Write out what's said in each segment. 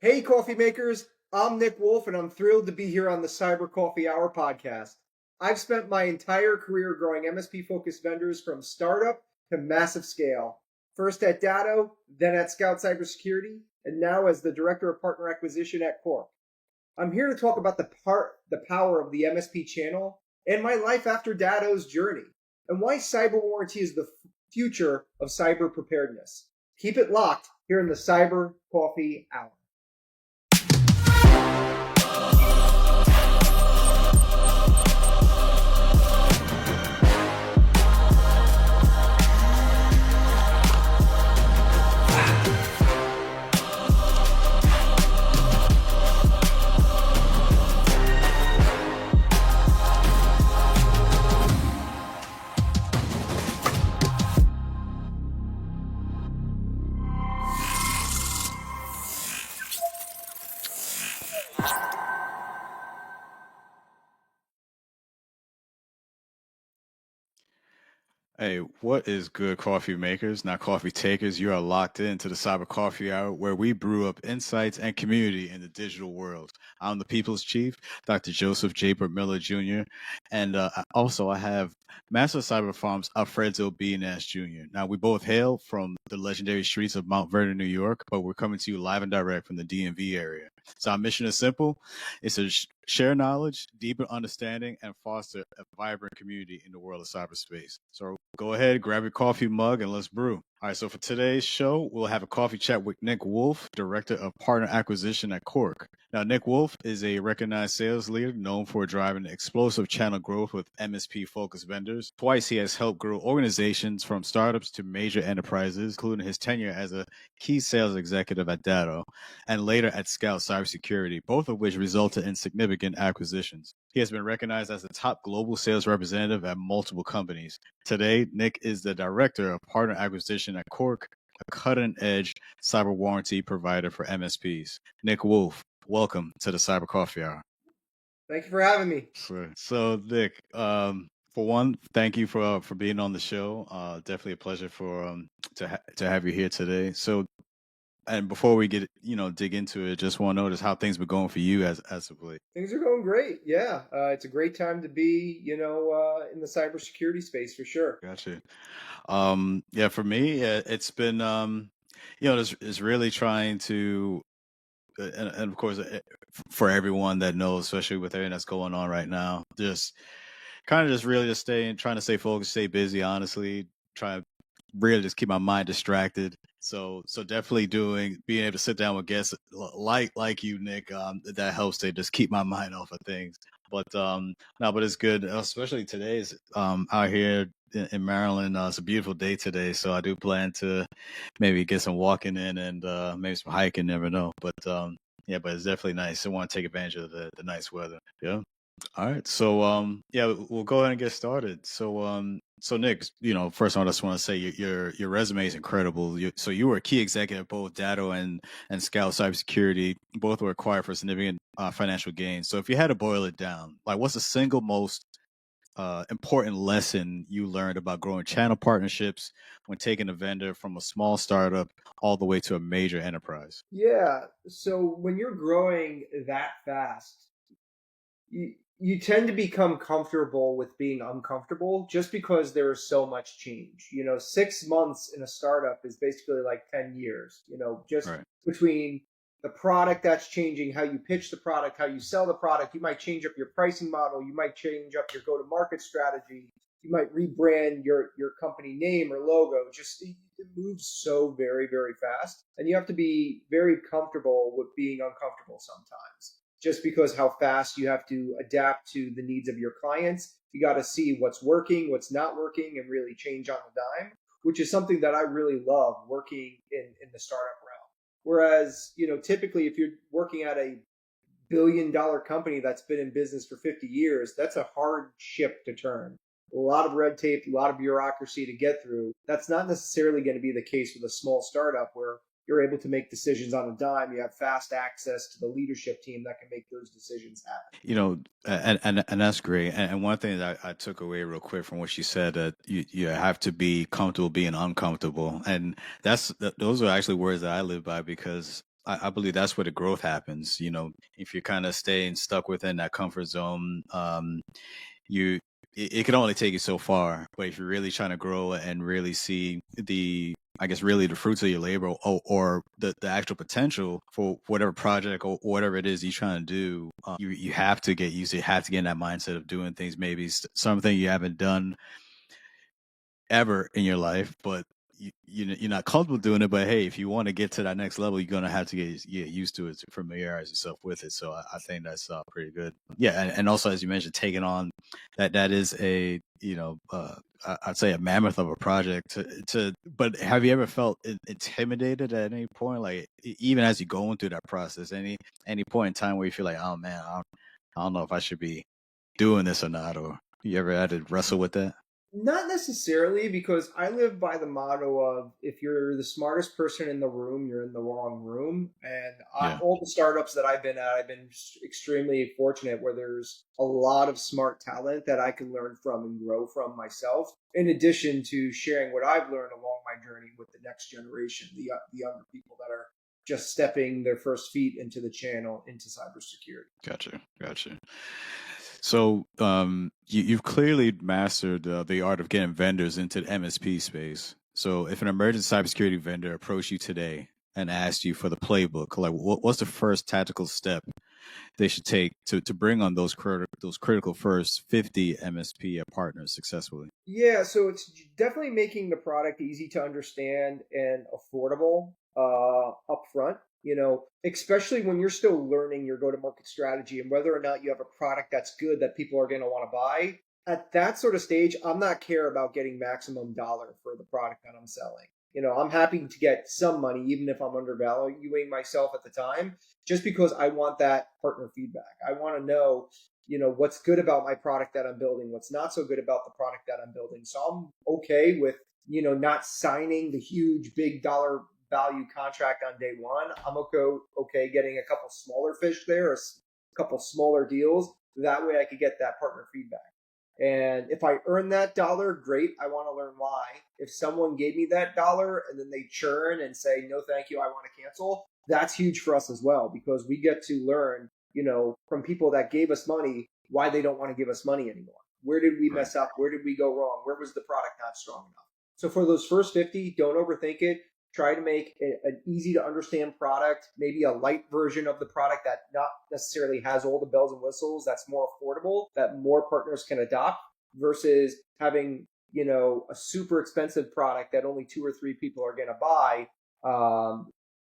Hey, coffee makers. I'm Nick Wolf, and I'm thrilled to be here on the Cyber Coffee Hour podcast. I've spent my entire career growing MSP focused vendors from startup to massive scale. First at Datto, then at SKOUT Cybersecurity, and now as the Director of Partner Acquisition at Cork. I'm here to talk about the power of the MSP channel and my life after Datto's journey, and why cyber warranty is the future of cyber preparedness. Keep it locked here in the Cyber Coffee Hour. Hey, what is good, coffee makers, not coffee takers? You are locked into the Cyber Coffee Hour, where we brew up insights and community in the digital world. I'm the People's Chief, Dr. Joseph J. Miller Jr., and I have Master of Cyber Farms, Alfredo B. Nash Jr. Now, we both hail from the legendary streets of Mount Vernon, New York, but we're coming to you live and direct from the DMV area. So our mission is simple. It's to share knowledge, deepen understanding, and foster a vibrant community in the world of cyberspace. So go ahead, grab your coffee mug, and let's brew. All right, so for today's show, we'll have a coffee chat with Nick Wolf, Director of Partner Acquisition at Cork. Now, Nick Wolf is a recognized sales leader known for driving explosive channel growth with MSP-focused vendors. Twice, he has helped grow organizations from startups to major enterprises, including his tenure as a key sales executive at Datto and later at SKOUT Cybersecurity, both of which resulted in significant acquisitions. He has been recognized as the top global sales representative at multiple companies. Today, Nick is the Director of Partner Acquisition at Cork, a cutting-edge cyber warranty provider for MSPs. Nick Wolf, welcome to the Cyber Coffee Hour. Thank you for having me. So Nick, for one, thank you for being on the show. Definitely a pleasure to have you here today. So, and before we get dig into it, just want to notice how things been going for you as of late. Things are going great. Yeah, it's a great time to be, in the cybersecurity space for sure. Gotcha. Yeah, for me, it's been it's really trying to, and of course, for everyone that knows, especially with everything that's going on right now, just kind of just really just trying to stay focused, stay busy. Honestly, try to really just keep my mind distracted. So definitely being able to sit down with guests like you, Nick, that helps to just keep my mind off of things. But no, but it's good, especially today's out here in Maryland. It's a beautiful day today, so I do plan to maybe get some walking in and maybe some hiking. Never know, but yeah, but it's definitely nice. I want to take advantage of the nice weather. Yeah. All right. So yeah, we'll go ahead and get started. So Nick, first I just want to say your resume is incredible. So you were a key executive at both Datto and SKOUT Cybersecurity. Both were acquired for significant financial gains. So if you had to boil it down, like what's the single most important lesson you learned about growing channel partnerships when taking a vendor from a small startup all the way to a major enterprise? Yeah. So when you're growing that fast, you tend to become comfortable with being uncomfortable just because there is so much change. 6 months in a startup is basically like 10 years, just Right. between the product that's changing, how you pitch the product, how you sell the product. You might change up your pricing model. You might change up your go-to-market strategy. You might rebrand your company name or logo. Just it moves so very, very fast. And you have to be very comfortable with being uncomfortable sometimes just because how fast you have to adapt to the needs of your clients. You got to see what's working, what's not working, and really change on the dime, which is something that I really love working in the startup realm. Whereas, typically if you're working at a billion-dollar company that's been in business for 50 years, that's a hard ship to turn. A lot of red tape, a lot of bureaucracy to get through. That's not necessarily going to be the case with a small startup where you're able to make decisions on a dime. You have fast access to the leadership team that can make those decisions happen. And that's great. And one thing that I took away real quick from what you said, that you have to be comfortable being uncomfortable, and those are actually words that I live by, because I believe that's where the growth happens. You know, if you're kind of staying stuck within that comfort zone, you it can only take you so far. But if you're really trying to grow and really see I guess really the fruits of your labor, or the actual potential for whatever project or whatever it is you're trying to do, you have to get used to, you have to get in that mindset of doing things, maybe something you haven't done ever in your life, but you're not comfortable doing it. But hey, if you want to get to that next level, you're gonna have to get used to it, to familiarize yourself with it. So I think that's pretty good. Yeah, and also as you mentioned, taking on that is a I'd say a mammoth of a project to. But have you ever felt intimidated at any point, like even as you're going through that process, any point in time where you feel like, oh man, I don't know if I should be doing this or not, or you ever had to wrestle with that? Not necessarily, because I live by the motto of if you're the smartest person in the room, you're in the wrong room. And Yeah. all the startups that I've been at, I've been extremely fortunate where there's a lot of smart talent that I can learn from and grow from myself, in addition to sharing what I've learned along my journey with the next generation, the younger people that are just stepping their first feet into the channel, into cybersecurity. Gotcha. So, you've clearly mastered the art of getting vendors into the MSP space. So, if an emerging cybersecurity vendor approached you today and asked you for the playbook, like what's the first tactical step they should take to bring on those critical first 50 MSP partners successfully? Yeah, so it's definitely making the product easy to understand and affordable upfront, especially when you're still learning your go-to-market strategy and whether or not you have a product that's good that people are going to want to buy. At that sort of stage, I'm not care about getting maximum dollar for the product that I'm selling. I'm happy to get some money, even if I'm undervaluing myself at the time, just because I want that partner feedback. I want to know what's good about my product that I'm building, what's not so good about the product that I'm building. So I'm okay with not signing the huge big dollar value contract on day one. I'm okay getting a couple smaller fish there, a couple smaller deals. That way I could get that partner feedback. And if I earn that dollar, great. I want to learn why. If someone gave me that dollar and then they churn and say, no, thank you, I want to cancel, that's huge for us as well, because we get to learn, from people that gave us money, why they don't want to give us money anymore. Where did we Right. mess up? Where did we go wrong? Where was the product not strong enough? So for those first 50, don't overthink it. Try to make an easy to understand product, maybe a light version of the product that not necessarily has all the bells and whistles, that's more affordable, that more partners can adopt, versus having, a super expensive product that only two or three people are going to buy.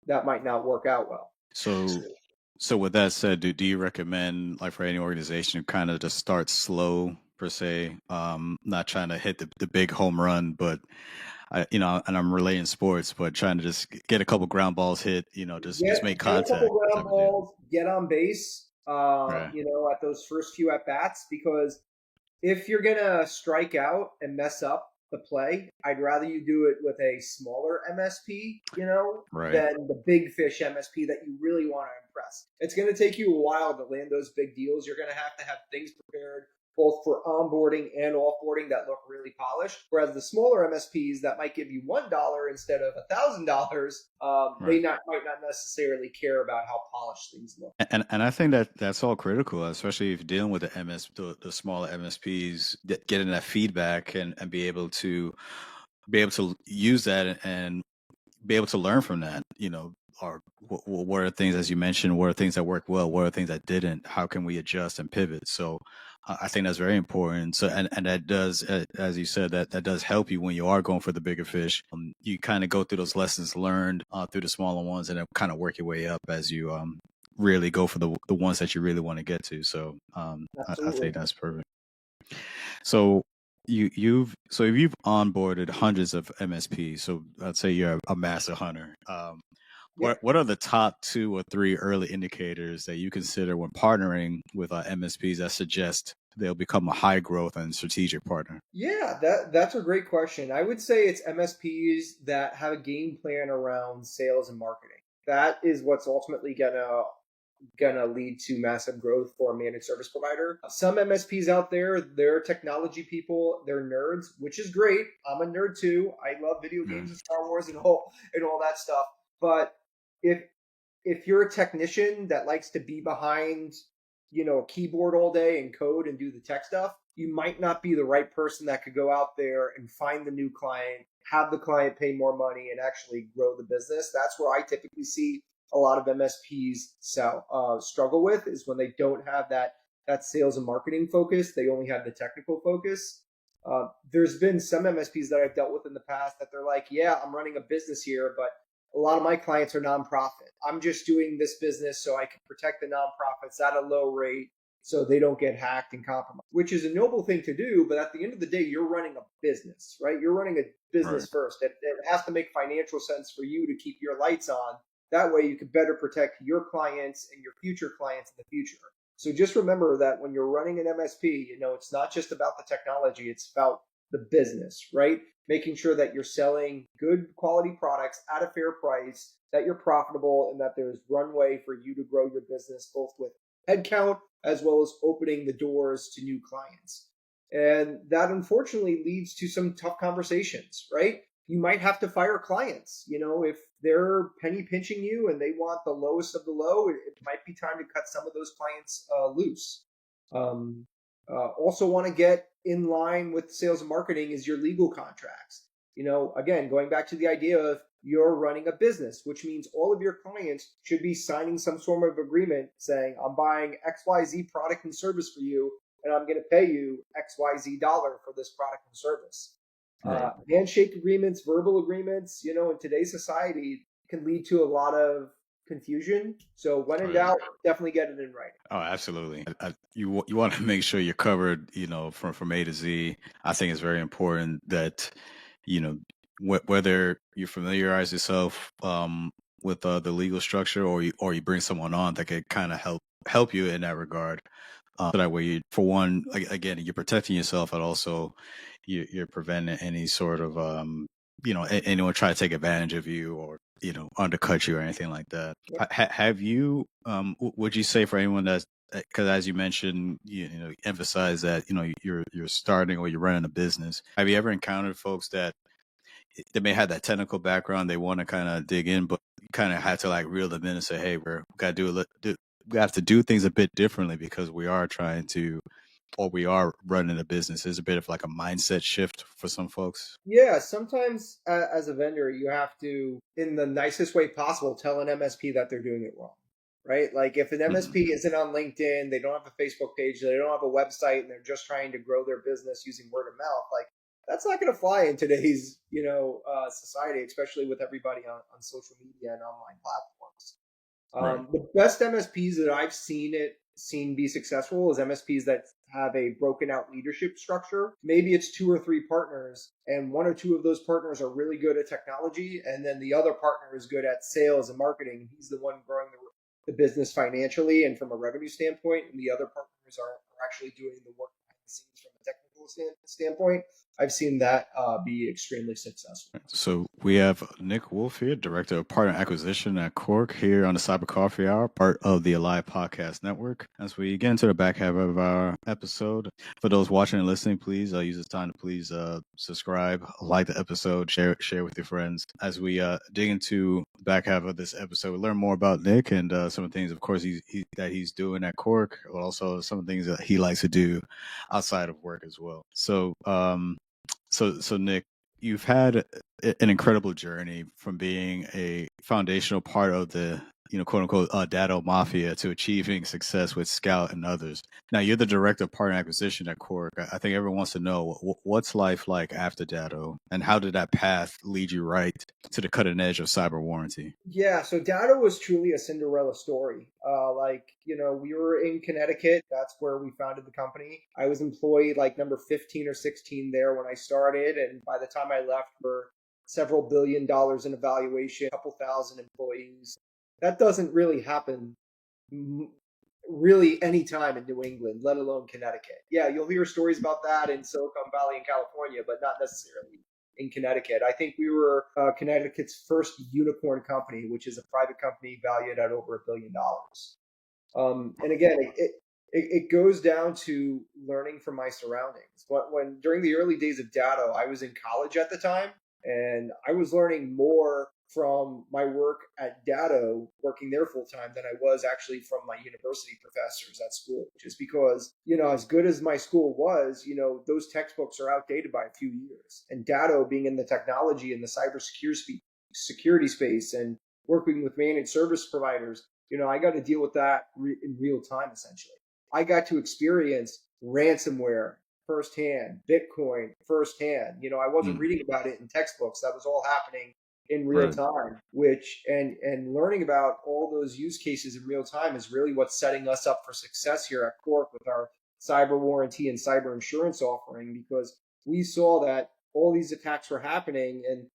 That might not work out well. So, so with that said, do you recommend, like, for any organization, kind of just start slow per se, not trying to hit the big home run, but and I'm relating sports, but trying to just get a couple ground balls hit, just make Get a couple contact ground type of deal. balls, get on base, Right. at those first few at bats, because if you're gonna strike out and mess up the play, I'd rather you do it with a smaller MSP, Right. than the big fish MSP that you really want to impress. It's gonna take you a while to land those big deals. You're gonna have things prepared both for onboarding and offboarding that look really polished. Whereas the smaller MSPs that might give you $1 instead of $1,000, they Right. might not necessarily care about how polished things look. And I think that that's all critical, especially if you're dealing with the smaller MSPs, getting that feedback and be able to use that and be able to learn from that. Or what are things, as you mentioned, what are things that worked well, what are things that didn't, how can we adjust and pivot? So I think that's very important. So and that does, as you said, that does help you when you are going for the bigger fish. You kind of go through those lessons learned through the smaller ones, and then kind of work your way up as you really go for the ones that you really want to get to. So I think Absolutely. that's perfect. So if you've onboarded hundreds of MSPs, so I'd say you're a master hunter. Yeah. What are the top two or three early indicators that you consider when partnering with MSPs that suggest they'll become a high growth and strategic partner? Yeah, that's a great question. I would say it's MSPs that have a game plan around sales and marketing. That is what's ultimately gonna lead to massive growth for a managed service provider. Some MSPs out there, they're technology people, they're nerds, which is great. I'm a nerd too. I love video Yeah. games and Star Wars and all that stuff. But if if you're a technician that likes to be behind, a keyboard all day and code and do the tech stuff, you might not be the right person that could go out there and find the new client, have the client pay more money, and actually grow the business. That's where I typically see a lot of MSPs struggle with, is when they don't have that sales and marketing focus. They only have the technical focus. There's been some MSPs that I've dealt with in the past that they're like, yeah, I'm running a business here, but a lot of my clients are nonprofit. I'm just doing this business so I can protect the nonprofits at a low rate so they don't get hacked and compromised, which is a noble thing to do. But at the end of the day, you're running a business, right? You're running a business first. It has to make financial sense for you to keep your lights on. That way you can better protect your clients and your future clients in the future. So just remember that when you're running an MSP, it's not just about the technology, it's about the business, right? Making sure that you're selling good quality products at a fair price, that you're profitable, and that there's runway for you to grow your business, both with headcount as well as opening the doors to new clients. And that unfortunately leads to some tough conversations, right? You might have to fire clients. If they're penny pinching you and they want the lowest of the low, it might be time to cut some of those clients loose. Also want to get in line with sales and marketing is your legal contracts. Again, going back to the idea of you're running a business, which means all of your clients should be signing some sort of agreement saying, I'm buying XYZ product and service for you, and I'm going to pay you XYZ dollar for this product and service. Handshake agreements, verbal agreements, in today's society can lead to a lot of confusion. So when in doubt, definitely get it in writing. Oh, absolutely. You want to make sure you're covered, from A to Z. I think it's very important that, whether you familiarize yourself with the legal structure, or you bring someone on that could kind of help you in that regard. So that way, for one, again, you're protecting yourself, and also you're preventing any sort of anyone try to take advantage of you, or undercut you or anything like that. Have you would you say, for anyone that's, because as you mentioned, emphasize that you're starting or you're running a business, have you ever encountered folks that they may have that technical background, they want to kind of dig in, but you kind of had to like reel them in and say, hey, we have to do things a bit differently because we are running a business? There's a bit of like a mindset shift for some folks. Yeah, sometimes as a vendor, you have to, in the nicest way possible, tell an MSP that they're doing it wrong, right? Like if an MSP isn't on LinkedIn, they don't have a Facebook page, they don't have a website, and they're just trying to grow their business using word of mouth, like that's not going to fly in today's, society, especially with everybody on social media and online platforms. The best MSPs that I've seen be successful is MSPs that have a broken out leadership structure. Maybe it's 2 or 3 partners, and 1 or 2 of those partners are really good at technology, and then the other partner is good at sales and marketing. He's the one growing the business financially and from a revenue standpoint, and the other partners are actually doing the work behind the scenes from a technical standpoint. I've seen that be extremely successful. So we have Nick Wolf here, Director of Partner Acquisition at Cork, here on the Cyber Coffee Hour, part of the Alive Podcast Network. As we get into the back half of our episode, for those watching and listening, please use this time to please subscribe, like the episode, share with your friends. As we dig into the back half of this episode, we learn more about Nick and some of the things, of course, that he's doing at Cork, but also some of the things that he likes to do outside of work as well. So, so Nick, you've had an incredible journey from being a foundational part of the, quote unquote, Datto Mafia to achieving success with SKOUT and others. Now you're the Director of Partner Acquisition at Cork. I think everyone wants to know what's life like after Datto, and how did that path lead you right to the cutting edge of cyber warranty? Yeah, so Datto was truly a Cinderella story. We were in Connecticut. That's where we founded the company. I was employee like number 15 or 16 there when I started. And by the time I left, we're several $1 billion in evaluation, a couple thousand employees. That doesn't really happen really any time in New England, let alone Connecticut. Yeah, you'll hear stories about that in Silicon Valley in California, but not necessarily in Connecticut. I think we were Connecticut's first unicorn company, which is a private company valued at over $1 billion. And again, it goes down to learning from my surroundings. When during the early days of Datto, I was in college at the time, and I was learning more from my work at Datto, working there full time, than I was actually from my university professors at school. Just because, as good as my school was, those textbooks are outdated by a few years. And Datto, being in the technology and the cybersecurity space and working with managed service providers, I got to deal with that in real time, essentially. I got to experience ransomware firsthand, Bitcoin firsthand. I wasn't reading about it in textbooks. That was all happening in real time, and learning about all those use cases in real time is really what's setting us up for success here at Cork with our cyber warranty and cyber insurance offering, because we saw that all these attacks were happening, and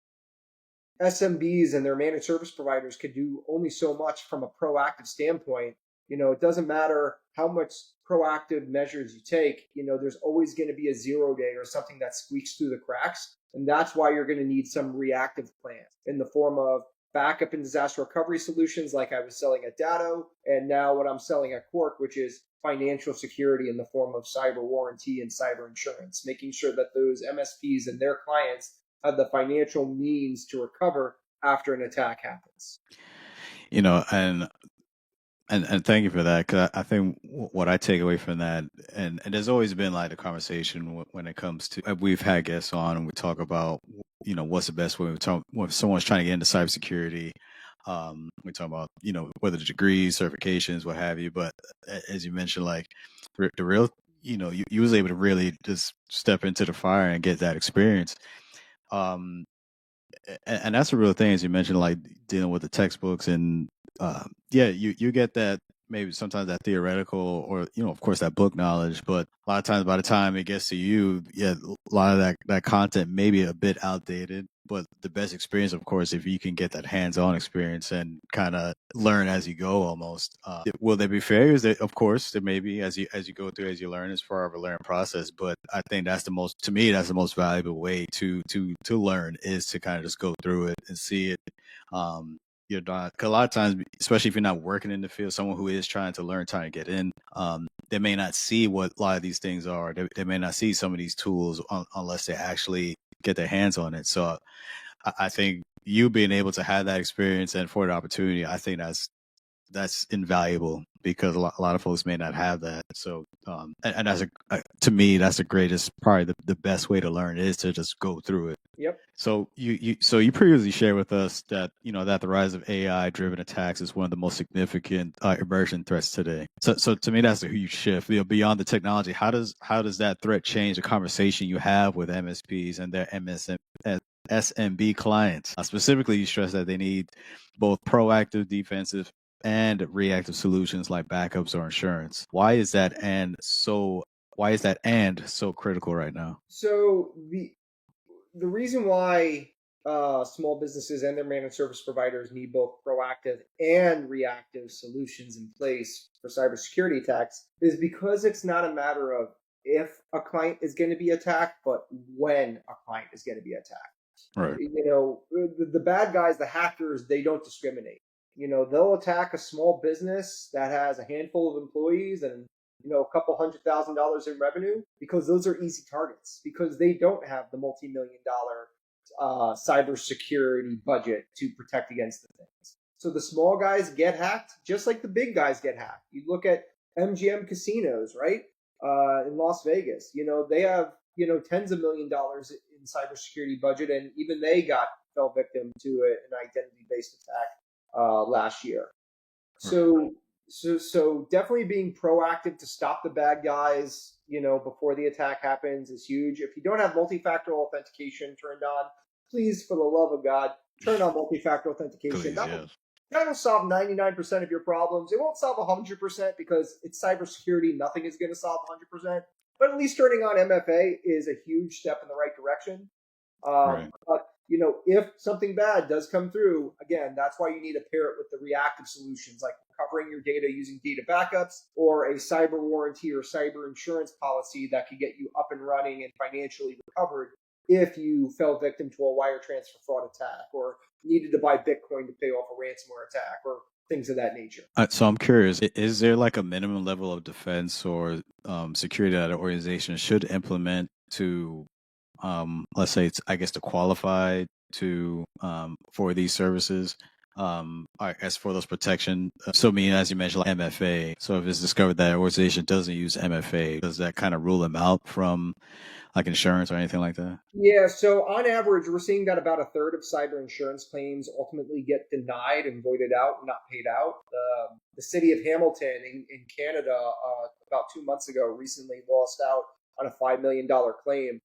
SMBs and their managed service providers could do only so much from a proactive standpoint. It doesn't matter how much proactive measures you take, there's always going to be a 0 day or something that squeaks through the cracks. And that's why you're going to need some reactive plans in the form of backup and disaster recovery solutions like I was selling at Datto, and now what I'm selling at Cork, which is financial security in the form of cyber warranty and cyber insurance, making sure that those MSPs and their clients have the financial means to recover after an attack happens. And thank you for that, because I think what I take away from that, and there's always been like a conversation when it comes to, we've had guests on and we talk about, what's the best way when someone's trying to get into cybersecurity. We talk about, whether the degrees, certifications, what have you. But as you mentioned, like the real, you was able to really just step into the fire and get that experience. And that's a real thing, as you mentioned, like dealing with the textbooks and you get that, maybe sometimes that theoretical or of course that book knowledge, but a lot of times by the time it gets to you, a lot of that content may be a bit outdated. But the best experience, of course, if you can get that hands-on experience and kind of learn as you go, almost. Will there be failures? Of course, there may be as you go through, as you learn. It's part of a learning process. But I think that's the most valuable way to learn, is to kind of just go through it and see it. You're not, because a lot of times, especially if you're not working in the field, someone who is trying to get in, they may not see what a lot of these things are. They may not see some of these tools unless they actually get their hands on it. So I think you being able to have that experience and for the opportunity, I think that's invaluable, because a lot of folks may not have that. So, and that's to me, that's the greatest, probably the best way to learn, is to just go through it. Yep. So you previously shared with us that that the rise of AI driven attacks is one of the most significant emerging threats today. So to me, that's a huge shift. Beyond the technology, how does that threat change the conversation you have with MSPs and their SMB clients? Specifically, you stress that they need both proactive, defensive, and reactive solutions like backups or insurance. Why is that and so critical right now? So the reason why small businesses and their managed service providers need both proactive and reactive solutions in place for cybersecurity attacks is because it's not a matter of if a client is going to be attacked, but when a client is going to be attacked. Right. The bad guys, the hackers, they don't discriminate. They'll attack a small business that has a handful of employees and a couple $100,000 in revenue, because those are easy targets, because they don't have the multi-million-dollar cybersecurity budget to protect against the things. So the small guys get hacked just like the big guys get hacked. You look at MGM casinos, right? In Las Vegas, they have tens of $1 million in cybersecurity budget, and even they fell victim to an identity-based attack last year. So definitely being proactive to stop the bad guys, before the attack happens is huge. If you don't have multi-factor authentication turned on, please, for the love of God, turn on multi-factor authentication. Please, That'll solve 99% of your problems. It won't solve 100% because it's cybersecurity. Nothing is going to solve 100%. But at least turning on MFA is a huge step in the right direction. Right. But if something bad does come through, again, that's why you need to pair it with the reactive solutions, like recovering your data using data backups, or a cyber warranty or cyber insurance policy that could get you up and running and financially recovered if you fell victim to a wire transfer fraud attack, or needed to buy Bitcoin to pay off a ransomware attack, or things of that nature. So I'm curious, is there like a minimum level of defense or security that an organization should implement to, let's say, it's, I guess, to qualify to for these services? As for those protection, so mean as you mentioned, like MFA. So if it's discovered that organization doesn't use MFA, does that kind of rule them out from like insurance or anything like that? Yeah, so on average, we're seeing that about a third of cyber insurance claims ultimately get denied and voided out and not paid out. The city of Hamilton in Canada, about 2 months ago, recently lost out on a $5 million claim,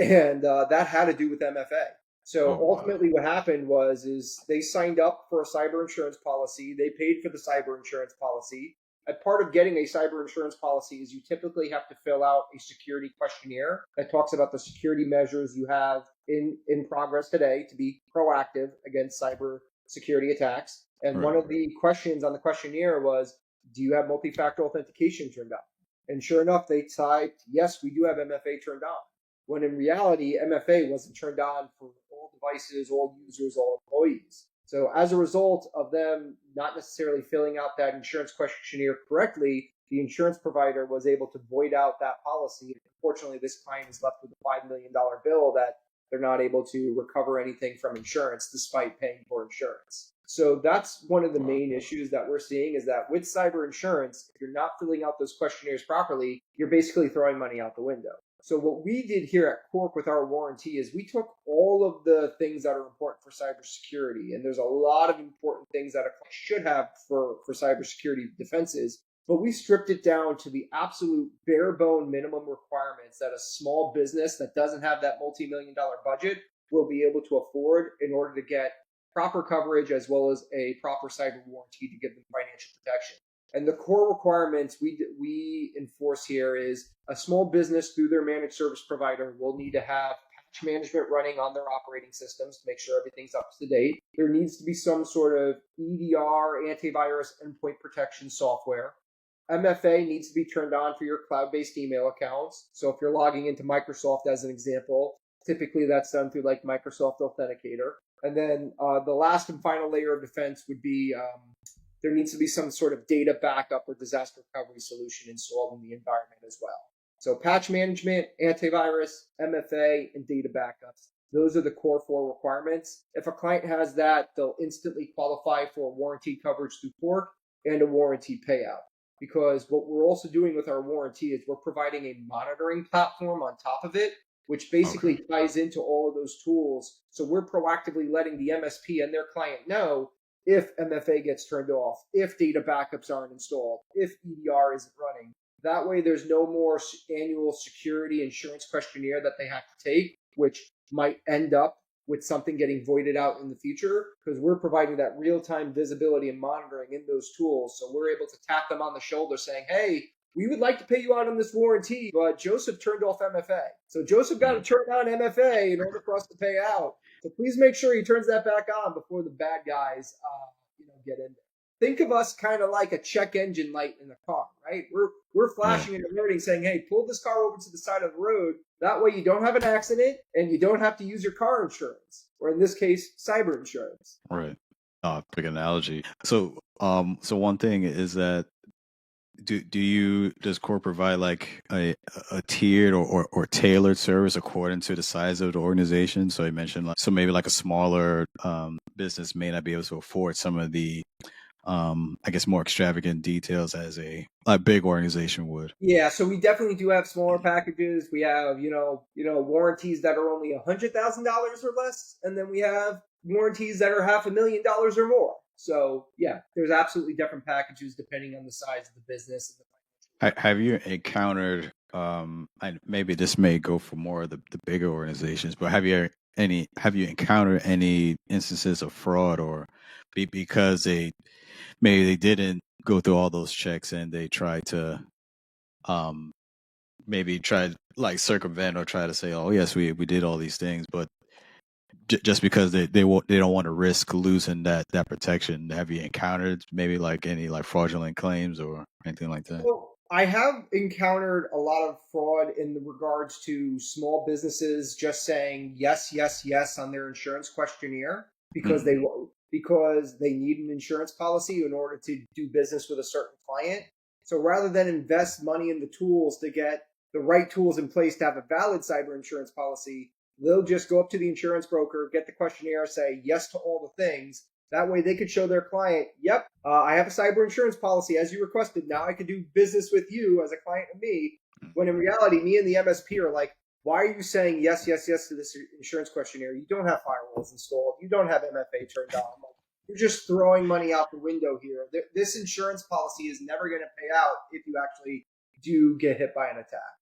and that had to do with MFA. So Oh wow. ultimately, what happened was is they signed up for a cyber insurance policy. They paid for the cyber insurance policy. A part of getting a cyber insurance policy is you typically have to fill out a security questionnaire that talks about the security measures you have in progress today to be proactive against cyber security attacks. And one Right. of the questions on the questionnaire was, do you have multi-factor authentication turned on? And sure enough, they typed, yes, we do have MFA turned on, when in reality, MFA wasn't turned on for all devices, all users, all employees. So as a result of them not necessarily filling out that insurance questionnaire correctly, the insurance provider was able to void out that policy. Unfortunately, this client is left with a $5 million bill that they're not able to recover anything from insurance despite paying for insurance. So that's one of the Wow. main issues that we're seeing is that with cyber insurance, if you're not filling out those questionnaires properly, you're basically throwing money out the window. So what we did here at Cork with our warranty is we took all of the things that are important for cybersecurity, and there's a lot of important things that a client should have for cybersecurity defenses, but we stripped it down to the absolute bare bone minimum requirements that a small business that doesn't have that multi-million dollar budget will be able to afford in order to get proper coverage as well as a proper cyber warranty to give them financial protection. And the core requirements we enforce here is a small business through their managed service provider will need to have patch management running on their operating systems to make sure everything's up to date. There needs to be some sort of EDR, antivirus, endpoint protection software. MFA needs to be turned on for your cloud-based email accounts. So if you're logging into Microsoft as an example, typically that's done through like Microsoft Authenticator. And then the last and final layer of defense would be there needs to be some sort of data backup or disaster recovery solution installed in the environment as well. So patch management, antivirus, MFA, and data backups. Those are the core four requirements. If a client has that, they'll instantly qualify for warranty coverage through Cork and a warranty payout. Because what we're also doing with our warranty is we're providing a monitoring platform on top of it, which Okay. basically ties into all of those tools. So we're proactively letting the MSP and their client know if MFA gets turned off, if data backups aren't installed, if EDR isn't running. That way, there's no more annual security insurance questionnaire that they have to take, which might end up with something getting voided out in the future because we're providing that real-time visibility and monitoring in those tools. So we're able to tap them on the shoulder saying, hey, we would like to pay you out on this warranty, but Joseph turned off MFA. So Joseph got to turn on MFA in order for us to pay out. So please make sure he turns that back on before the bad guys, get in there. Think of us kind of like a check engine light in a car, right? We're Right. flashing and alerting, saying, "Hey, pull this car over to the side of the road. That way, you don't have an accident and you don't have to use your car insurance, or in this case, cyber insurance." Right. Big analogy. So one thing is that does Core provide like a tiered or tailored service according to the size of the organization? So you mentioned like so maybe like a smaller business may not be able to afford some of the I guess more extravagant details as a big organization would. Yeah, so we definitely do have smaller packages. We have, warranties that are only $100,000 or less, and then we have warranties that are $500,000 or more. So yeah, there's absolutely different packages depending on the size of the business and the Have you encountered and maybe this may go for more of the bigger organizations, but have you encountered any instances of fraud or because maybe they didn't go through all those checks and they tried to um maybe try like circumvent or try to say, oh yes, we did all these things, but just because they don't want to risk losing that protection. Have you encountered maybe like any like fraudulent claims or anything like that? So I have encountered a lot of fraud in regards to small businesses just saying yes, yes, yes on their insurance questionnaire because Hmm. they need an insurance policy in order to do business with a certain client. So rather than invest money in the tools to get the right tools in place to have a valid cyber insurance policy, They'll just go up to the insurance broker, get the questionnaire, say yes to all the things. That way they could show their client, yep, I have a cyber insurance policy as you requested. Now I could do business with you as a client of me. When in reality, me and the MSP are like, why are you saying yes, yes, yes to this insurance questionnaire? You don't have firewalls installed. You don't have MFA turned on. You're just throwing money out the window here. This insurance policy is never going to pay out if you actually do get hit by an attack.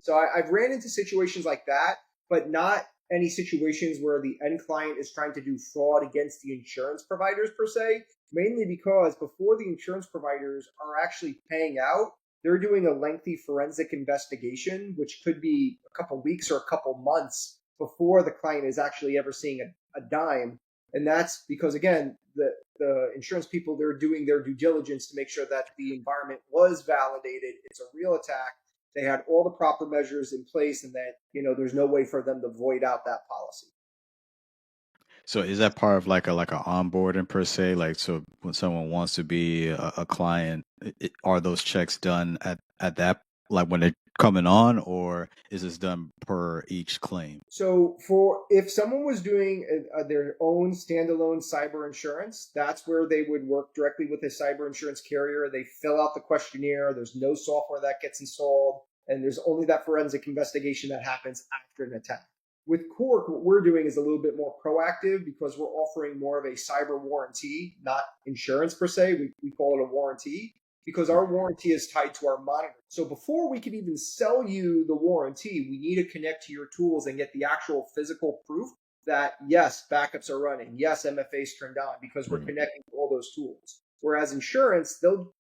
So I've ran into situations like that, but not any situations where the end client is trying to do fraud against the insurance providers per se, mainly because before the insurance providers are actually paying out, they're doing a lengthy forensic investigation, which could be a couple weeks or a couple months before the client is actually ever seeing a dime. And that's because, again, the insurance people, they're doing their due diligence to make sure that the environment was validated. It's a real attack. They had all the proper measures in place, and that, there's no way for them to void out that policy. So is that part of like a onboarding per se? Like, so when someone wants to be a client, are those checks done at that, like when they're coming on, or is this done per each claim? So if someone was doing their own standalone cyber insurance, that's where they would work directly with a cyber insurance carrier. They fill out the questionnaire. There's no software that gets installed, and there's only that forensic investigation that happens after an attack. With Cork, what we're doing is a little bit more proactive because we're offering more of a cyber warranty, not insurance per se. We call it a warranty because our warranty is tied to our monitor. So before we can even sell you the warranty, we need to connect to your tools and get the actual physical proof that, yes, backups are running. Yes, MFA is turned on because we're connecting to all those tools. Whereas insurance,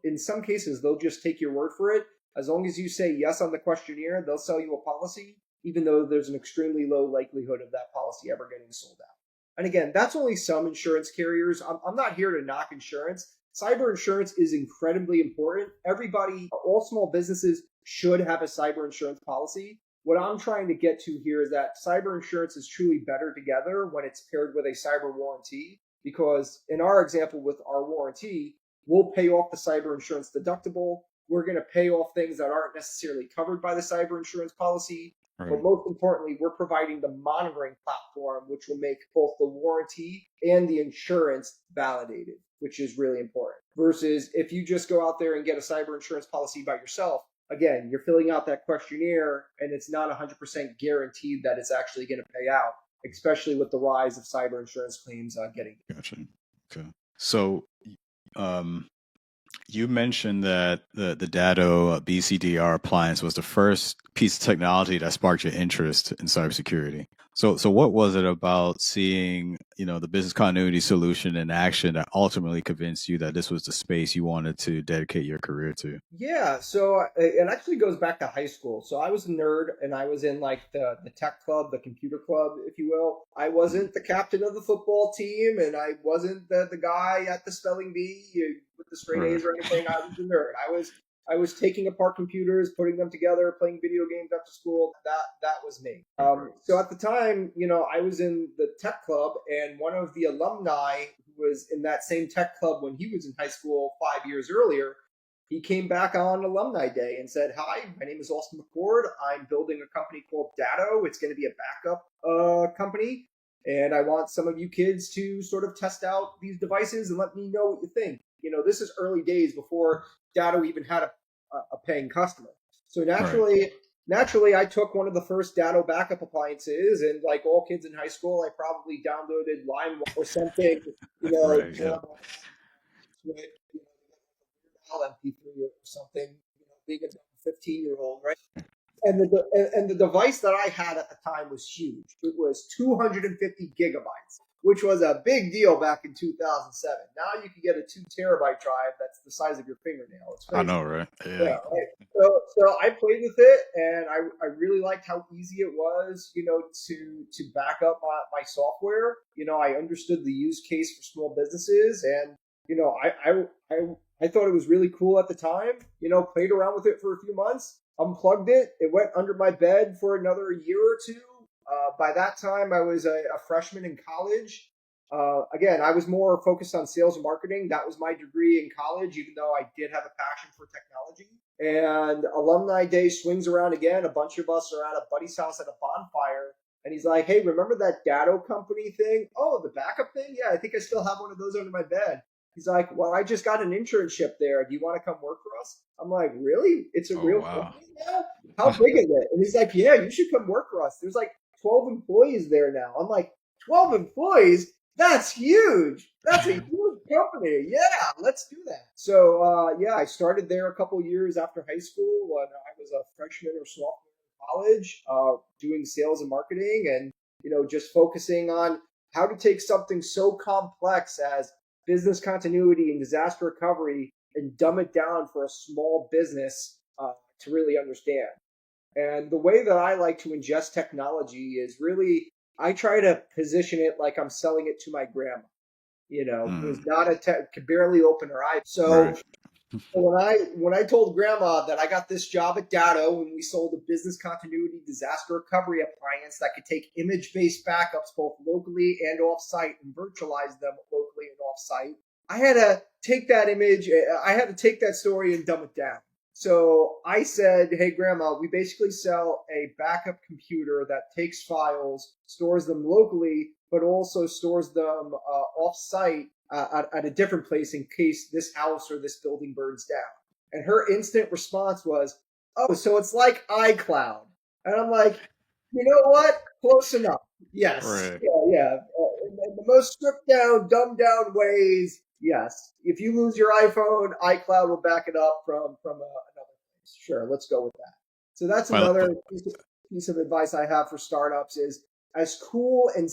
in some cases, they'll just take your word for it. As long as you say yes on the questionnaire, they'll sell you a policy, even though there's an extremely low likelihood of that policy ever getting sold out. And again, that's only some insurance carriers. I'm not here to knock insurance. Cyber insurance is incredibly important. Everybody, all small businesses should have a cyber insurance policy. What I'm trying to get to here is that cyber insurance is truly better together when it's paired with a cyber warranty, because in our example with our warranty, we'll pay off the cyber insurance deductible. We're going to pay off things that aren't necessarily covered by the cyber insurance policy. Right. But most importantly, we're providing the monitoring platform, which will make both the warranty and the insurance validated, which is really important. Versus if you just go out there and get a cyber insurance policy by yourself, again, you're filling out that questionnaire and it's not 100% guaranteed that it's actually going to pay out, especially with the rise of cyber insurance claims getting. Gotcha. Okay. So, you mentioned that the Datto BCDR appliance was the first piece of technology that sparked your interest in cybersecurity. So what was it about seeing, the business continuity solution in action that ultimately convinced you that this was the space you wanted to dedicate your career to? Yeah, so it actually goes back to high school. So I was a nerd and I was in like the tech club, the computer club, if you will. I wasn't the captain of the football team and I wasn't the guy at the spelling bee with the straight A's or anything. I was a nerd. I was taking apart computers, putting them together, playing video games after school. That was me. So at the time, I was in the tech club, and one of the alumni who was in that same tech club when he was in high school 5 years earlier, he came back on Alumni Day and said, "Hi, my name is Austin McCord. I'm building a company called Datto. It's going to be a backup company, and I want some of you kids to sort of test out these devices and let me know what you think." This is early days before Datto even had a paying customer. So naturally, I took one of the first Datto backup appliances, and like all kids in high school, I probably downloaded LimeWire or something, MP3 or something, being a 15-year-old, right? And the device that I had at the time was huge. It was 250 gigabytes, which was a big deal back in 2007. Now you can get a 2 terabyte drive that's the size of your fingernail. It's crazy. I know, right? Yeah. Right? So I played with it, and I really liked how easy it was, to back up my software. I understood the use case for small businesses, and I thought it was really cool at the time. Played around with it for a few months, unplugged it. It went under my bed for another year or two. By that time, I was a freshman in college. Again, I was more focused on sales and marketing. That was my degree in college, even though I did have a passion for technology. And alumni day swings around again. A bunch of us are at a buddy's house at a bonfire. And he's like, hey, remember that Datto company thing? Oh, the backup thing? Yeah, I think I still have one of those under my bed. He's like, well, I just got an internship there. Do you want to come work for us? I'm like, really? It's a Oh real wow. company now? How big is it? And he's like, yeah, you should come work for us. There's like 12 employees there now. I'm like, 12 employees? That's huge. That's a huge company. Yeah, let's do that. So, yeah, I started there a couple years after high school when I was a freshman or sophomore in college, doing sales and marketing and, just focusing on how to take something so complex as business continuity and disaster recovery and dumb it down for a small business to really understand. And the way that I like to ingest technology is really, I try to position it like I'm selling it to my grandma, who's not could barely open her eyes. So Right. when I told grandma that I got this job at Datto and we sold a business continuity disaster recovery appliance that could take image-based backups both locally and off-site and virtualize them locally and off-site, I had to take that image, I had to take that story and dumb it down. So I said, hey, grandma, we basically sell a backup computer that takes files, stores them locally, but also stores them off-site at a different place in case this house or this building burns down. And her instant response was, oh, so it's like iCloud. And I'm like, you know what? Close enough. Yes. Right. Yeah. In the most stripped down, dumbed down ways, yes. If you lose your iPhone, iCloud will back it up from another place. Sure, let's go with that. So that's But, another piece of advice I have for startups is as cool and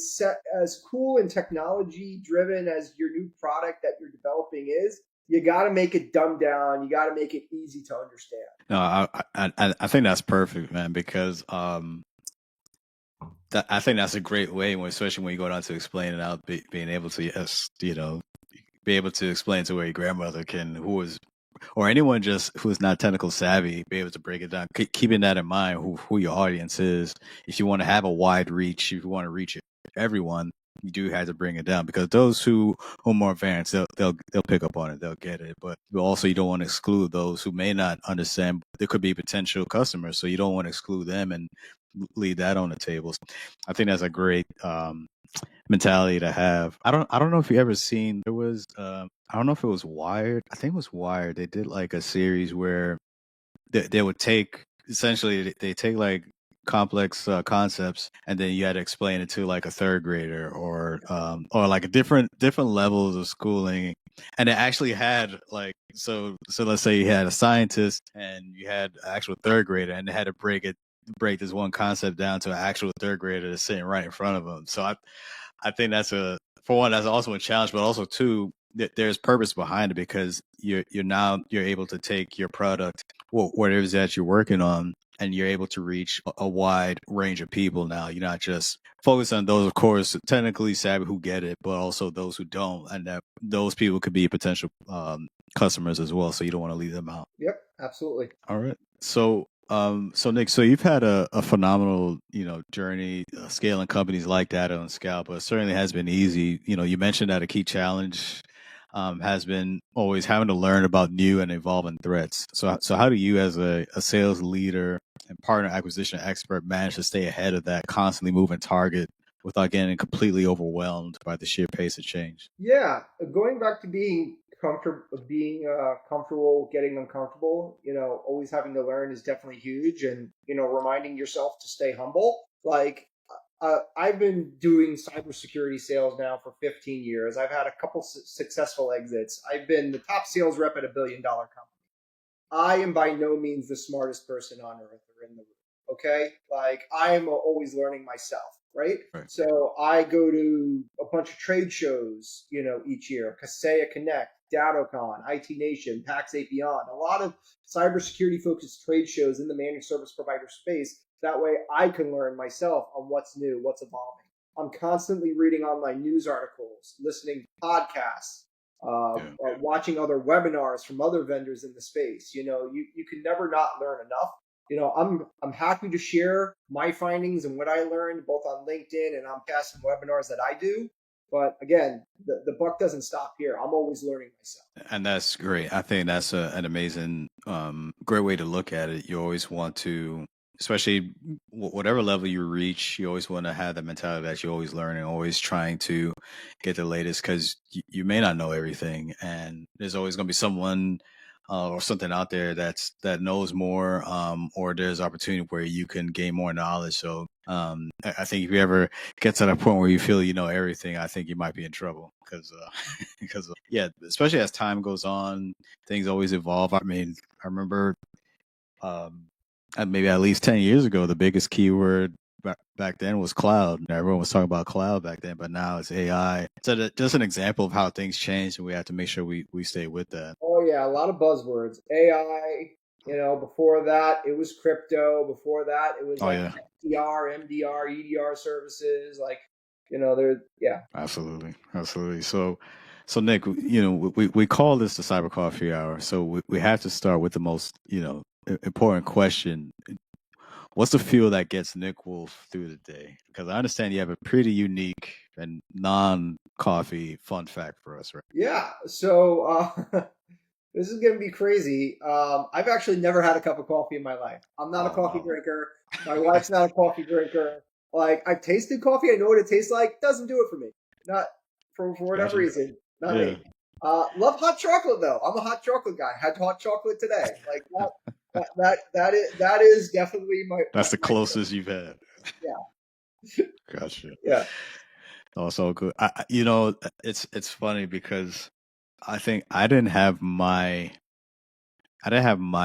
technology driven as your new product that you're developing is, you got to make it dumbed down. You got to make it easy to understand. no, I think that's perfect, man, because I think that's a great way, especially when you go down to explain it out, being able to, yes, be able to explain to where your grandmother or anyone just who's not technical savvy, be able to break it down, keeping that in mind, who your audience is. If you want to have a wide reach, if you want to reach everyone, you do have to bring it down because those who are more advanced, they'll pick up on it, they'll get it. But also, you don't want to exclude those who may not understand. There could be potential customers, so you don't want to exclude them and leave that on the table. So I think that's a great mentality to have. I don't know if you ever seen there was I don't know if it was Wired. I think it was Wired. They did like a series where they would take essentially they take like complex concepts and then you had to explain it to like a third grader or like a different levels of schooling and it actually had like so let's say you had a scientist and you had an actual third grader and they had to break this one concept down to an actual third grader that's sitting right in front of them. So I think that's for one, that's also a challenge, but also two, there's purpose behind it because you're able to take your product, whatever it is that you're working on, and you're able to reach a wide range of people now. You're not just focused on those, of course, technically savvy who get it, but also those who don't, and that those people could be potential customers as well. So you don't want to leave them out. Yep, absolutely. All right. So Nick, so you've had a phenomenal, journey scaling companies like Datto and SKOUT, but it certainly has been easy. You mentioned that a key challenge has been always having to learn about new and evolving threats. So how do you, as a sales leader and partner acquisition expert, manage to stay ahead of that constantly moving target without getting completely overwhelmed by the sheer pace of change? Yeah, going back to being comfortable, getting uncomfortable. Always having to learn is definitely huge, and reminding yourself to stay humble. Like I've been doing cybersecurity sales now for 15 years. I've had a couple successful exits. I've been the top sales rep at a billion-dollar company. I am by no means the smartest person on earth or in the room. Okay. Like I am always learning myself. Right. Right. So I go to a bunch of trade shows, each year, Kaseya Connect, DattoCon, IT Nation, PAX 8 Beyond, a lot of cybersecurity focused trade shows in the managed service provider space. That way I can learn myself on what's new, what's evolving. I'm constantly reading online news articles, listening to podcasts, watching other webinars from other vendors in the space. You can never not learn enough. I'm happy to share my findings and what I learned both on LinkedIn and on past webinars that I do. But again, the buck doesn't stop here. I'm always learning myself. And that's great. I think that's an amazing, great way to look at it. You always want to, especially whatever level you reach, you always want to have that mentality that you're always learning, always trying to get the latest because you may not know everything. And there's always going to be someone or something out there that knows more, or there's opportunity where you can gain more knowledge. So I think if you ever get to that point where you feel you know everything, I think you might be in trouble because because yeah, especially as time goes on, things always evolve. I mean, I remember um, maybe at least 10 years ago, the biggest keyword back then was cloud. Everyone was talking about cloud back then, but now it's AI. So just an example of how things change, and we have to make sure we stay with that. Oh yeah, a lot of buzzwords. AI. Before that it was crypto. Before that it was Oh like yeah. XDR, MDR, EDR services. Like, there. Yeah. Absolutely, absolutely. So Nick, we call this the Cyber Coffee Hour. So we have to start with the most, important question. What's the fuel that gets Nick Wolf through the day? Because I understand you have a pretty unique and non-coffee fun fact for us, right? Yeah. So this is gonna be crazy. I've actually never had a cup of coffee in my life. I'm not a Oh coffee wow. drinker. My wife's not a coffee drinker. Like, I've tasted coffee. I know what it tastes like. Doesn't do it for me. Not for whatever Gotcha. reason. Not Yeah, me. Love hot chocolate though. I'm a hot chocolate guy. Had hot chocolate today. Like that is definitely that's the my closest you've had. yeah. Gotcha. Yeah. Also good. It's funny because I think I didn't have my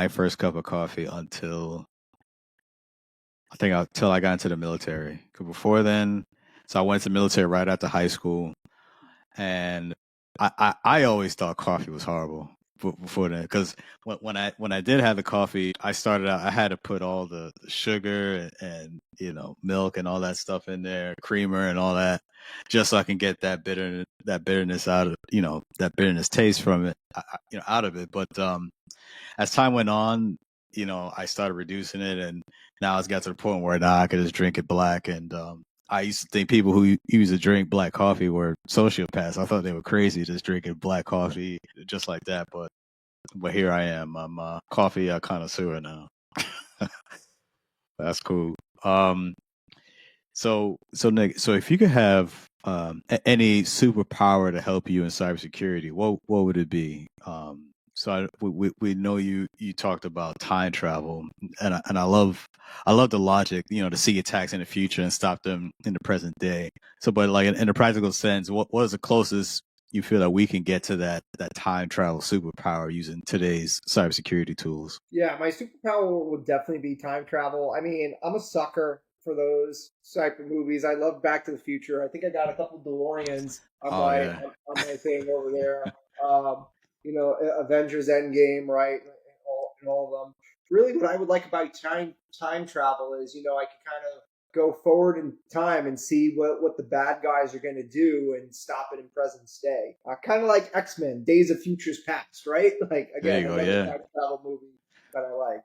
first cup of coffee until until I got into the military. 'Cause before then, so I went to the military right after high school, and I always thought coffee was horrible before then. Because when I did have the coffee, I started out. I had to put all the sugar and milk and all that stuff in there, creamer and all that, just so I can get that bitterness out of that bitterness taste from it, out of it. But as time went on, I started reducing it, and now it's got to the point where now I could just drink it black. And I used to think people who used to drink black coffee were sociopaths. I thought they were crazy just drinking black coffee just like that. But here I am. I'm a coffee connoisseur now. That's cool. So Nick, so if you could have any superpower to help you in cybersecurity, what would it be? We know you talked about time travel, and I love the logic, to see attacks in the future and stop them in the present day. So, but like in a practical sense, what is the closest you feel that we can get to that time travel superpower using today's cybersecurity tools? Yeah, my superpower would definitely be time travel. I mean, I'm a sucker for those type of movies. I love Back to the Future. I think I got a couple DeLoreans on Oh my yeah, on my thing over there. Avengers Endgame, right? And all of them. Really, what I would like about time travel is, I can kind of go forward in time and see what the bad guys are going to do and stop it in present day. Kind of like X-Men, Days of Futures Past, right? Like, there again, you go. another Yeah. time travel movie that I like.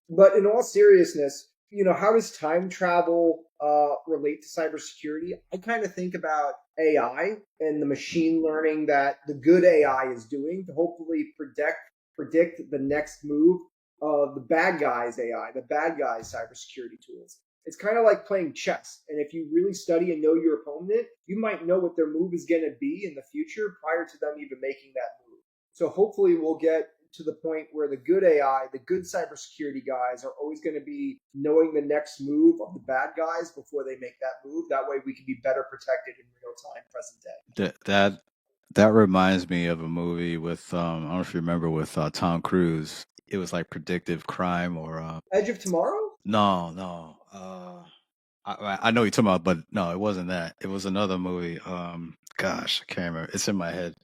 But in all seriousness, how does time travel relate to cybersecurity? I kind of think about AI and the machine learning that the good AI is doing to hopefully predict the next move of the bad guys AI, the bad guys cybersecurity tools. It's kind of like playing chess. And if you really study and know your opponent, you might know what their move is going to be in the future prior to them even making that move. So hopefully we'll get to the point where the good AI, the good cybersecurity guys are always going to be knowing the next move of the bad guys before they make that move. That way we can be better protected in real time, present day. That reminds me of a movie with I don't know if you remember with Tom Cruise. It was like predictive crime or Edge of Tomorrow? no. I know you're talking about, but no, it wasn't that. It was another movie. Gosh, I can't remember. It's in my head.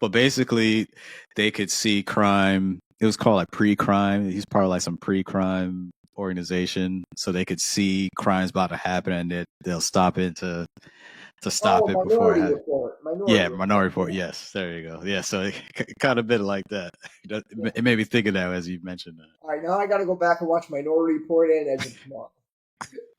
But basically, they could see crime. It was called like pre-crime. He's part of like some pre-crime organization, so they could see crimes about to happen, and they'll stop it to Oh, stop it before it Minority happens. Report. Minority Yeah, Report. Minority Report. Yeah. Yes, there you go. Yeah, so it kind of bit like that. Yeah. It made me think of that as you mentioned that. All right, now I got to go back and watch Minority Report and Edge of Tomorrow.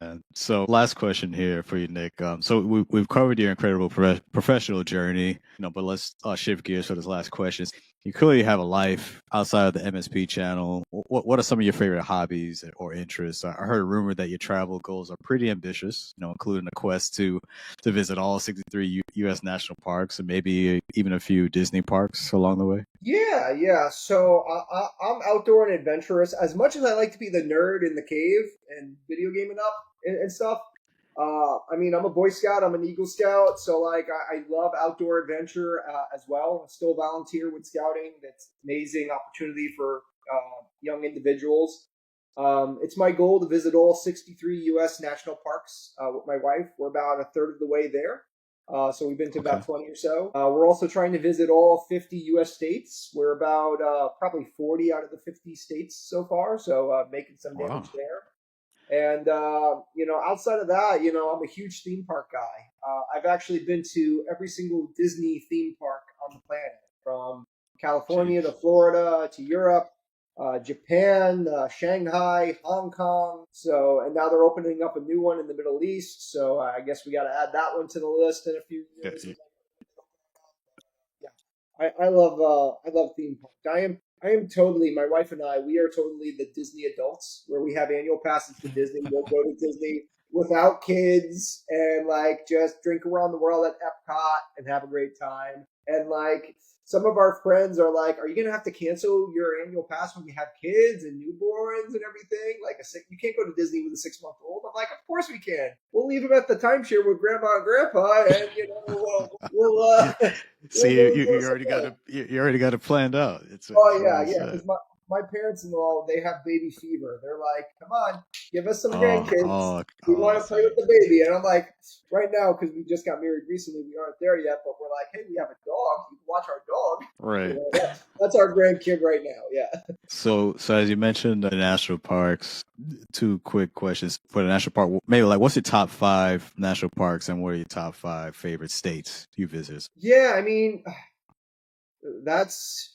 And so, last question here for you, Nick. So we've covered your incredible professional journey, but let's shift gears for this last question. You clearly have a life outside of the MSP channel. What are some of your favorite hobbies or interests? I heard a rumor that your travel goals are pretty ambitious, including a quest to visit all 63 U.S. national parks and maybe even a few Disney parks along the way. Yeah, yeah. So I'm outdoor and adventurous. As much as I like to be the nerd in the cave and video gaming up and stuff, I mean, I'm a Boy Scout, I'm an Eagle Scout, so like I love outdoor adventure as well. I still volunteer with scouting. That's amazing opportunity for young individuals. It's my goal to visit all 63 U.S. national parks with my wife. We're about a third of the way there. So we've been to Okay. about 20 or so. We're also trying to visit all 50 U.S. states. We're about probably 40 out of the 50 states so far, so making some Wow. damage there. And outside of that, I'm a huge theme park guy. I've actually been to every single Disney theme park on the planet, from California to Jeez. Florida to Europe, Japan, Shanghai, Hong Kong. So, and now they're opening up a new one in the Middle East. So I guess we got to add that one to the list in a few Yeah, years. Yeah, I love theme parks. I am totally, my wife and we are totally the Disney adults where we have annual passes to Disney. We'll go to Disney without kids and like just drink around the world at Epcot and have a great time. And like some of our friends are like, "Are you gonna have to cancel your annual pass when you have kids and newborns and everything? Like you can't go to Disney with a 6 month old." I'm like, "Of course we can. We'll leave them at the timeshare with grandma and grandpa, and we'll we'll See, go you already got somewhere." it. You already got it planned out. Oh It's yeah, already yeah. set. Because my parents-in-law, they have baby fever. They're like, "Come on, give us some Oh, grandkids. oh, We oh, want I to play see. with the baby." And I'm like, right now, because we just got married recently, we aren't there yet. But we're like, "Hey, we have a dog. You can watch our dog." Right. That's our grandkid right now. Yeah. So as you mentioned, the national parks. Two quick questions for the national park. Maybe like, what's your top 5 national parks, and what are your top 5 favorite states you visit? Yeah, I mean, that's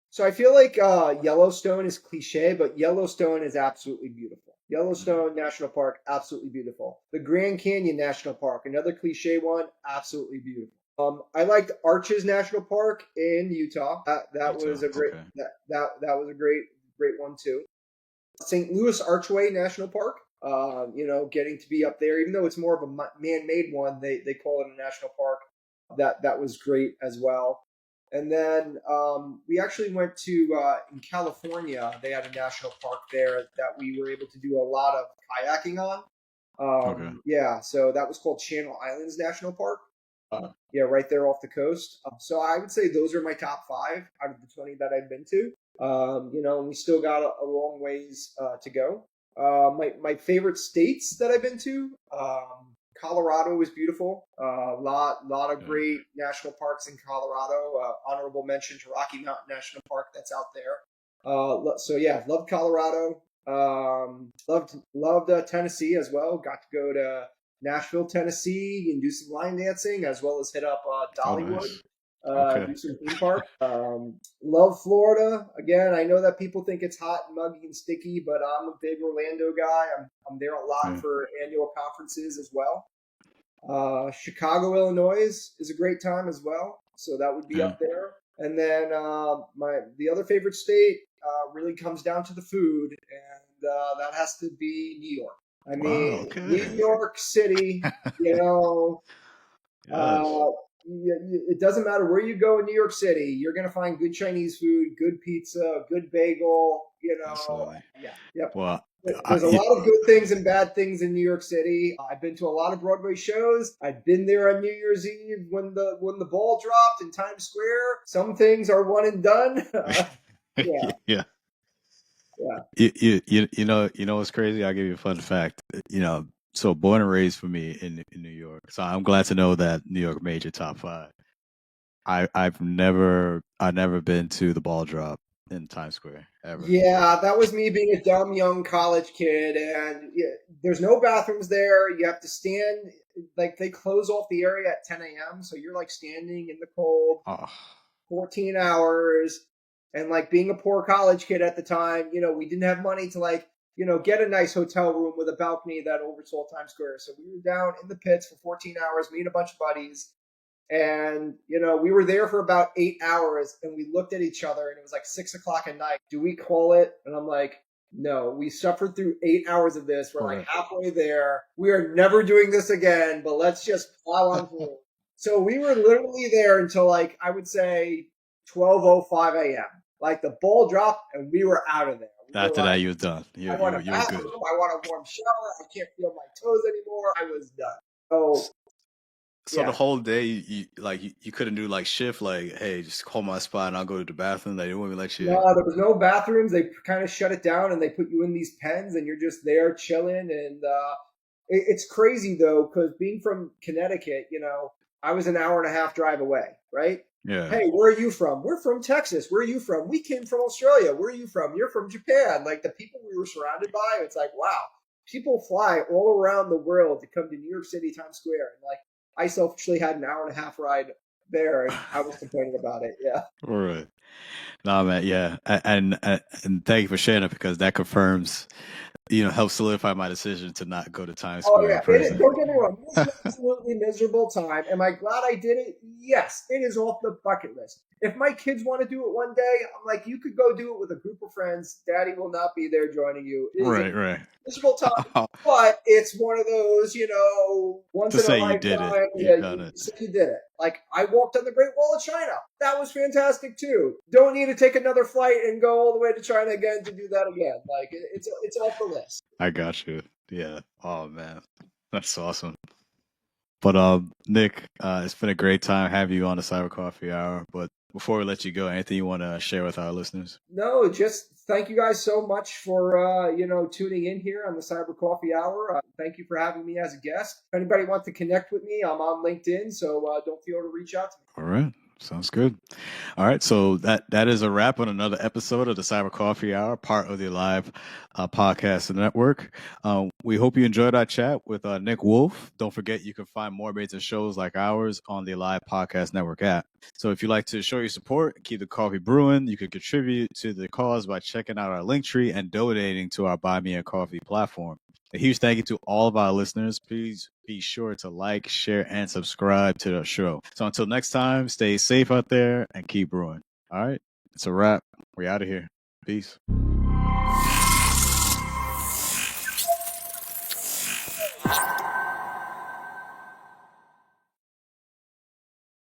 so I feel like Yellowstone is cliche, but Yellowstone is absolutely beautiful. Yellowstone National Park, absolutely beautiful. The Grand Canyon National Park, another cliche one, absolutely beautiful. I liked Arches National Park in Utah. That was Utah. a great Okay. that was a great one too. St. Louis Archway National Park. Getting to be up there, even though it's more of a man-made one, they call it a national park. That was great as well. And then we actually went to in California. They had a national park there that we were able to do a lot of kayaking on. Okay. Yeah, so that was called Channel Islands National Park. Yeah, right there off the coast. So I would say those are my top 5 out of the 20 that I've been to. And we still got a long ways to go. My favorite states that I've been to, Colorado is beautiful. Lot of Yeah. great national parks in Colorado. Honorable mention to Rocky Mountain National Park that's out there. So yeah, loved Colorado. Loved Tennessee as well. Got to go to Nashville, Tennessee, and do some line dancing as well as hit up Oh, Dollywood, nice. Okay. do some theme park. Love Florida. Again, I know that people think it's hot and muggy and sticky, but I'm a big Orlando guy. I'm there a lot Yeah. for annual conferences as well. Chicago, Illinois is a great time as well, so that would be Yeah. up there. And then the other favorite state really comes down to the food, and that has to be New York. I Wow. mean, New Okay. York City, you know, Yes. uh, it doesn't matter where you go in New York City, you're going to find good Chinese food, good pizza, good bagel, Absolutely. Yeah, yep. Well, There's a lot of good things and bad things in New York City. I've been to a lot of Broadway shows. I've been there on New Year's Eve when the ball dropped in Times Square. Some things are one and done. Yeah, yeah. yeah. You know what's crazy? I'll give you a fun fact. So born and raised for me in New York. So I'm glad to know that New York made your top 5. I've never been to the ball drop in Times Square ever. Yeah, that was me being a dumb young college kid, and yeah, there's no bathrooms there. You have to stand, like they close off the area at 10 a.m., so you're like standing in the cold Oh, 14 hours. And like being a poor college kid at the time, we didn't have money to like get a nice hotel room with a balcony that oversaw Times Square. So we were down in the pits for 14 hours, me and a bunch of buddies. And, we were there for about 8 hours and we looked at each other and it was like 6 o'clock at night. Do we call it? And I'm like, no, we suffered through 8 hours of this. We're like halfway there. We are never doing this again, but let's just plow on through. So we were literally there until like, I would say 12:05 a.m. Like the ball dropped and we were out of there. After that, you were done. You were good. I want a warm shower. I can't feel my toes anymore. I was done. So the whole day, you couldn't do like shift, like, hey, just hold my spot and I'll go to the bathroom. They wouldn't let you. No, there was no bathrooms. They kind of shut it down and they put you in these pens and you're just there chilling. And it's crazy though, because being from Connecticut, I was an hour and a half drive away, right? Yeah. Hey, where are you from? We're from Texas. Where are you from? We came from Australia. Where are you from? You're from Japan. Like the people we were surrounded by, it's like, wow, people fly all around the world to come to New York City, Times Square. And like, I selfishly had an hour and a half ride there, and I was complaining about it. Yeah. All right. No, man. Yeah. And thank you for sharing it because that confirms, helps solidify my decision to not go to Times Square. Oh, yeah. Don't get me wrong. It was an absolutely miserable time. Am I glad I did it? Yes. It is off the bucket list. If my kids want to do it one day, I'm like, you could go do it with a group of friends. Daddy will not be there joining you. Right. Miserable time. But it's one of those, once to in say a lifetime. you did it. Like, I walked on the Great Wall of China. That was fantastic, too. Don't need to take another flight and go all the way to China again to do that again. Like, it's off the list. I got you. Yeah. Oh, man. That's awesome. But, Nick, it's been a great time having you on the Cyber Coffee Hour. But before we let you go, anything you want to share with our listeners? No, just thank you guys so much for, tuning in here on the Cyber Coffee Hour. Thank you for having me as a guest. If anybody wants to connect with me, I'm on LinkedIn, so don't feel to reach out to me. All right. Sounds good. All right. So that is a wrap on another episode of the Cyber Coffee Hour, part of the Live Podcast Network. We hope you enjoyed our chat with Nick Wolf. Don't forget, you can find more amazing shows like ours on the Live Podcast Network app. So if you'd like to show your support, keep the coffee brewing, you can contribute to the cause by checking out our link tree and donating to our Buy Me a Coffee platform. A huge thank you to all of our listeners. Please be sure to like, share, and subscribe to the show. So until next time, stay safe out there and keep brewing. All right. It's a wrap. We're out of here. Peace.